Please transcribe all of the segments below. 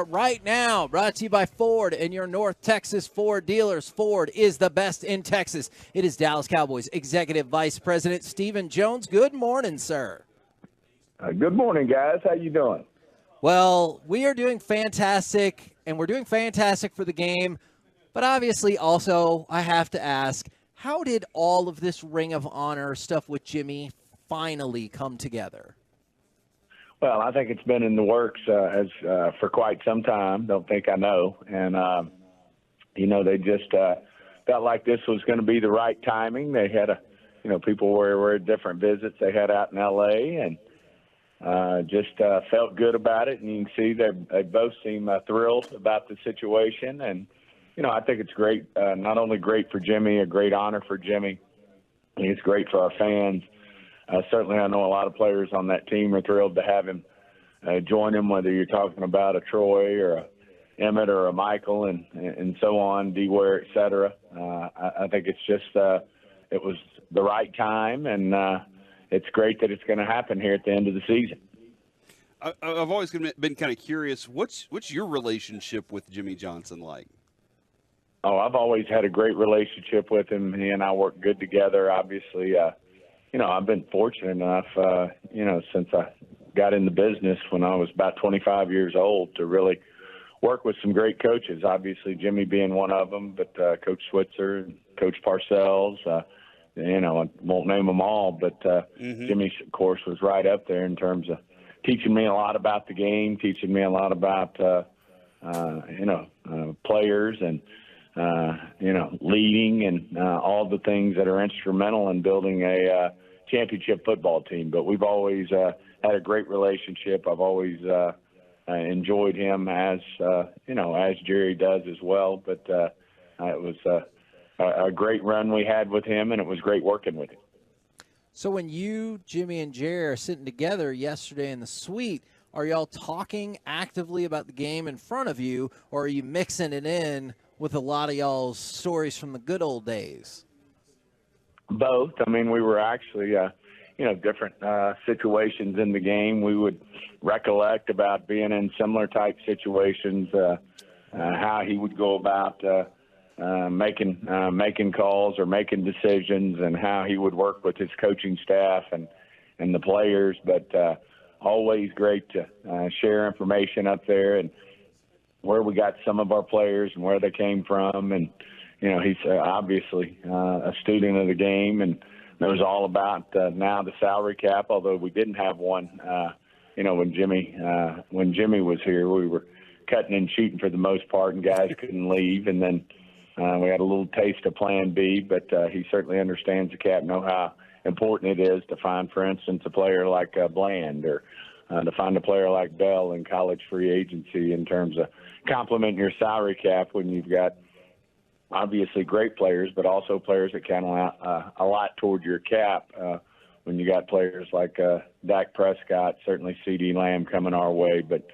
Right now, brought to you by Ford and your North Texas Ford dealers. Ford is the best in Texas. It is Dallas Cowboys Executive Vice President Stephen Jones. Good morning, sir. Good morning, guys. How you doing? Well, we are doing fantastic, and we're doing fantastic for the game. But obviously, also, I have to ask, how did all of this Ring of Honor stuff with Jimmy finally come together? Well, I think it's been in the works for quite some time. Don't think I know. And, they just felt like this was going to be the right timing. They had people were at different visits they had out in L.A. and just felt good about it. And you can see they both seem thrilled about the situation. And, I think it's great, not only great for Jimmy, a great honor for Jimmy. I think it's great for our fans. Certainly, I know a lot of players on that team are thrilled to have him join him, whether you're talking about a Troy or a Emmett or a Michael and so on, D-Ware, et cetera. I think it's just it was the right time, and it's great that it's going to happen here at the end of the season. I've always been kind of curious, what's your relationship with Jimmy Johnson like? Oh, I've always had a great relationship with him. He and I work good together, obviously. I've been fortunate enough, since I got in the business when I was about 25 years old to really work with some great coaches, obviously Jimmy being one of them, but Coach Switzer and Coach Parcells, I won't name them all, but Jimmy, of course, was right up there in terms of teaching me a lot about the game, teaching me a lot about, players and, leading and all the things that are instrumental in building a championship football team. But we've always had a great relationship. I've always enjoyed him as Jerry does as well. But it was a great run we had with him, and it was great working with him. So when you, Jimmy, and Jerry are sitting together yesterday in the suite, are y'all talking actively about the game in front of you, or are you mixing it in with a lot of y'all's stories from the good old days? Both. I mean, we were actually, different situations in the game. We would recollect about being in similar type situations, how he would go about making calls or making decisions, and how he would work with his coaching staff and the players. But always great to share information up there and where we got some of our players and where they came from. And, he's obviously a student of the game and knows all about now the salary cap, although we didn't have one, when Jimmy was here. We were cutting and shooting for the most part, and guys couldn't leave. And then we had a little taste of Plan B, but he certainly understands the cap, know how important it is to find, for instance, a player like Bland or to find a player like Bell in college free agency in terms of complementing your salary cap when you've got obviously great players, but also players that count a lot toward your cap. When you got players like Dak Prescott, certainly C.D. Lamb coming our way, but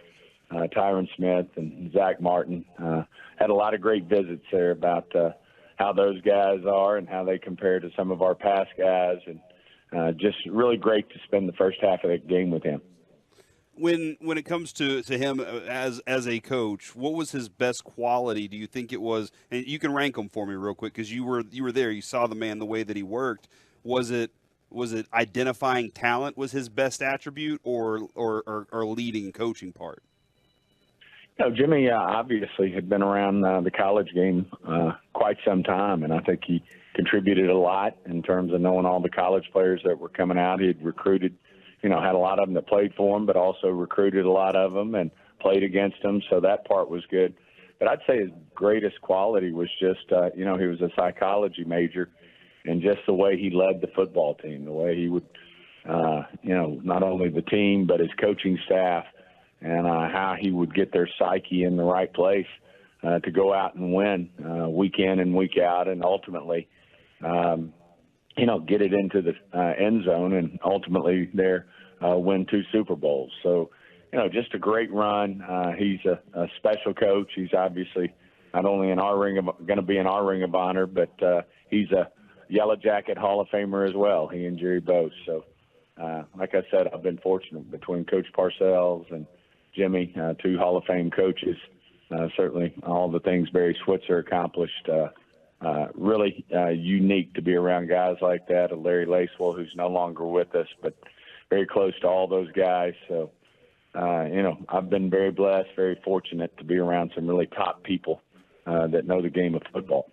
Tyron Smith and Zach Martin had a lot of great visits there about how those guys are and how they compare to some of our past guys, and just really great to spend the first half of that game with him. When it comes to him as a coach, what was his best quality? Do you think it was? And you can rank them for me real quick because you were there. You saw the man, the way that he worked. Was it identifying talent was his best attribute, or leading coaching part? Jimmy obviously had been around the college game quite some time, and I think he contributed a lot in terms of knowing all the college players that were coming out. He had recruited. Had a lot of them that played for him, but also recruited a lot of them and played against them. So that part was good. But I'd say his greatest quality was just, he was a psychology major, and just the way he led the football team, the way he would, not only the team, but his coaching staff, and how he would get their psyche in the right place to go out and win week in and week out, and ultimately, get it into the end zone and ultimately win 2 Super Bowls. So, just a great run. He's a special coach. He's obviously not only going to be in our Ring of Honor, but he's a Yellow Jacket Hall of Famer as well, he and Jerry both. So, like I said, I've been fortunate between Coach Parcells and Jimmy, two Hall of Fame coaches. Certainly all the things Barry Switzer accomplished. Really unique to be around guys like that. Larry Lacewell, who's no longer with us, but very close to all those guys. So, I've been very blessed, very fortunate to be around some really top people that know the game of football.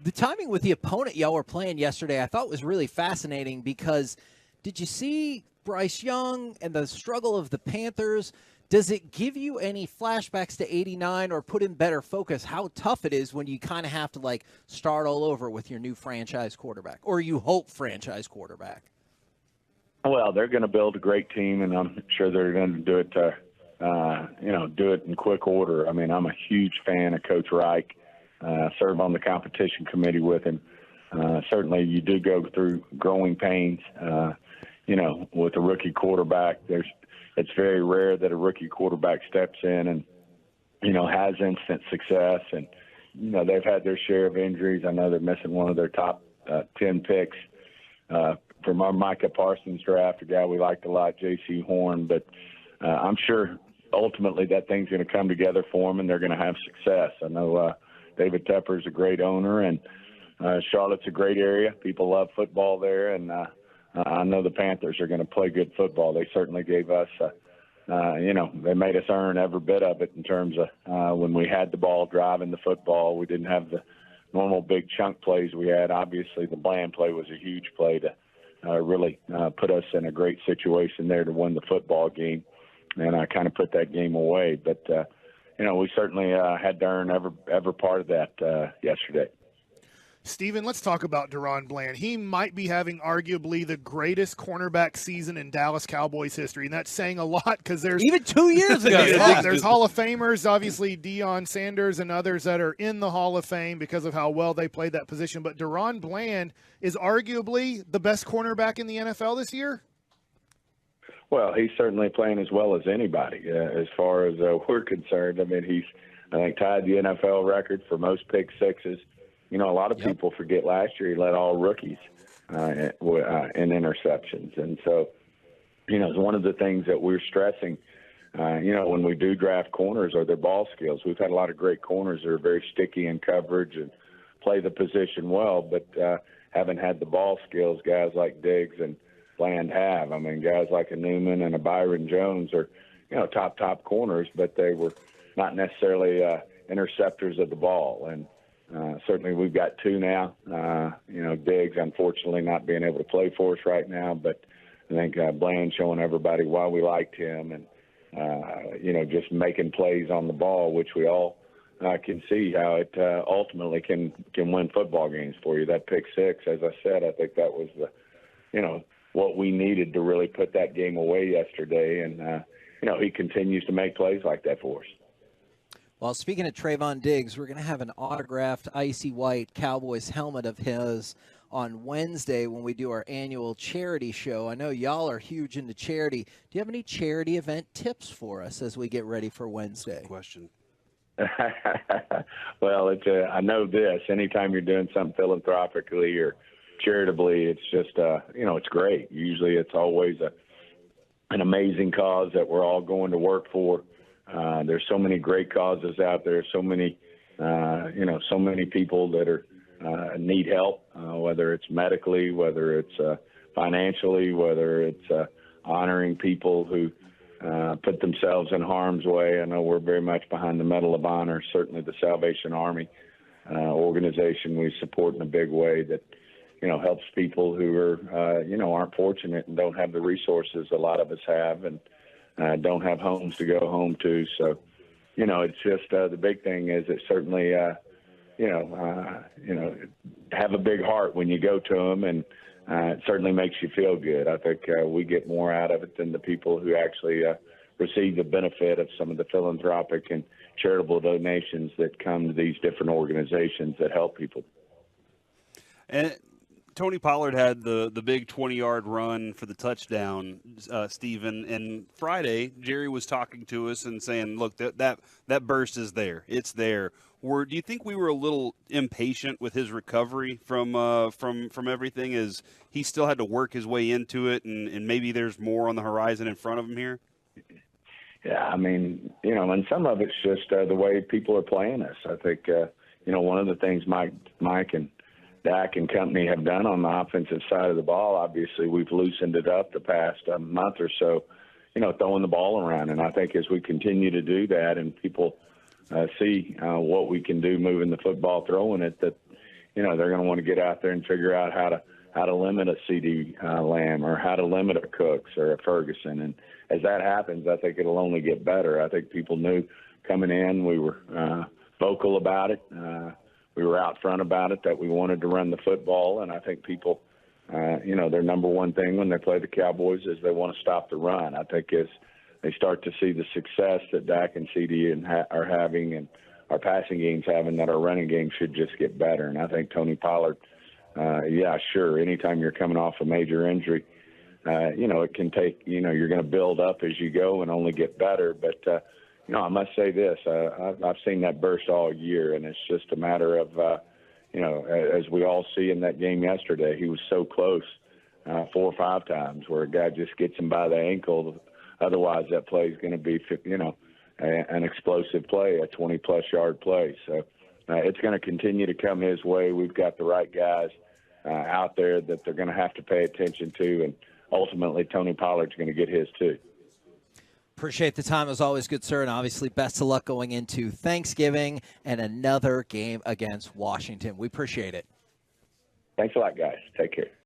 The timing with the opponent y'all were playing yesterday I thought was really fascinating because did you see Bryce Young and the struggle of the Panthers? Does it give you any flashbacks to '89 or put in better focus how tough it is when you kind of have to start all over with your new franchise quarterback, or you hope franchise quarterback? Well, they're going to build a great team, and I'm sure they're going to do it do it in quick order. I mean, I'm a huge fan of Coach Reich. Serve on the competition committee with him. Certainly you do go through growing pains, with a rookie quarterback. It's very rare that a rookie quarterback steps in and, has instant success. And, they've had their share of injuries. I know they're missing one of their top 10 picks from our Micah Parsons draft, a guy we liked a lot, J.C. Horn. But I'm sure ultimately that thing's going to come together for them and they're going to have success. I know David Tepper's a great owner, and Charlotte's a great area. People love football there, and I know the Panthers are going to play good football. They certainly gave us, they made us earn every bit of it in terms of when we had the ball driving the football. We didn't have the normal big chunk plays we had. Obviously, the Bland play was a huge play to really put us in a great situation there to win the football game, and I kind of put that game away. But we certainly had to earn every part of that yesterday. Steven, let's talk about Deron Bland. He might be having arguably the greatest cornerback season in Dallas Cowboys history, and that's saying a lot because there's – even 2 years ago. There's Hall of Famers, obviously Deion Sanders and others that are in the Hall of Fame because of how well they played that position. But Deron Bland is arguably the best cornerback in the NFL this year? Well, he's certainly playing as well as anybody as far as we're concerned. I mean, he's, I think, tied the NFL record for most pick sixes. A lot of people forget last year he led all rookies in interceptions. And so, it's one of the things that we're stressing, when we do draft corners are their ball skills. We've had a lot of great corners that are very sticky in coverage and play the position well, but haven't had the ball skills guys like Diggs and Bland have. I mean, guys like a Newman and a Byron Jones are, top corners, but they were not necessarily interceptors of the ball. And certainly we've got two now. Diggs, unfortunately, not being able to play for us right now, but I think Bland showing everybody why we liked him and, just making plays on the ball, which we all can see how it ultimately can win football games for you. That pick six, as I said, I think that was what we needed to really put that game away yesterday. And, he continues to make plays like that for us. Well, speaking of Trayvon Diggs, we're going to have an autographed icy white Cowboys helmet of his on Wednesday when we do our annual charity show. I know y'all are huge into charity. Do you have any charity event tips for us as we get ready for Wednesday? Good question. Well, I know this. Anytime you're doing something philanthropically or charitably, it's just, it's great. Usually it's always an amazing cause that we're all going to work for. There's so many great causes out there, so many people that are need help, whether it's medically, whether it's financially, whether it's honoring people who put themselves in harm's way. I know we're very much behind the Medal of Honor, certainly the Salvation Army organization we support in a big way that, helps people who are, aren't fortunate and don't have the resources a lot of us have and don't have homes to go home to. So, it's just the big thing is it certainly, have a big heart when you go to them, and it certainly makes you feel good. I think we get more out of it than the people who actually receive the benefit of some of the philanthropic and charitable donations that come to these different organizations that help people. And Tony Pollard had the big 20-yard run for the touchdown, Stephen. And Friday, Jerry was talking to us and saying, look, that burst is there. It's there. Do you think we were a little impatient with his recovery from everything, as he still had to work his way into it, and maybe there's more on the horizon in front of him here? Yeah, I mean, and some of it's just the way people are playing us. I think, one of the things Mike and Dak and company have done on the offensive side of the ball, obviously we've loosened it up the past month or so, throwing the ball around. And I think as we continue to do that and people see what we can do moving the football, throwing it, that, they're going to want to get out there and figure out how to limit a CD Lamb or how to limit a Cooks or a Ferguson. And as that happens, I think it'll only get better. I think people knew coming in, we were vocal about it. We were out front about it, that we wanted to run the football. And I think people, their number one thing when they play the Cowboys is they want to stop the run. I think as they start to see the success that Dak and CD are having and our passing game's having, that our running game should just get better. And I think Tony Pollard, yeah, sure, anytime you're coming off a major injury, it can take, you're going to build up as you go and only get better. But, I must say this, I've seen that burst all year, and it's just a matter of, as we all see in that game yesterday, he was so close 4 or 5 times where a guy just gets him by the ankle. Otherwise, that play is going to be, an explosive play, a 20-plus yard play. So it's going to continue to come his way. We've got the right guys out there that they're going to have to pay attention to, and ultimately Tony Pollard's going to get his too. Appreciate the time as always, good sir, and obviously best of luck going into Thanksgiving and another game against Washington. We appreciate it. Thanks a lot, guys. Take care.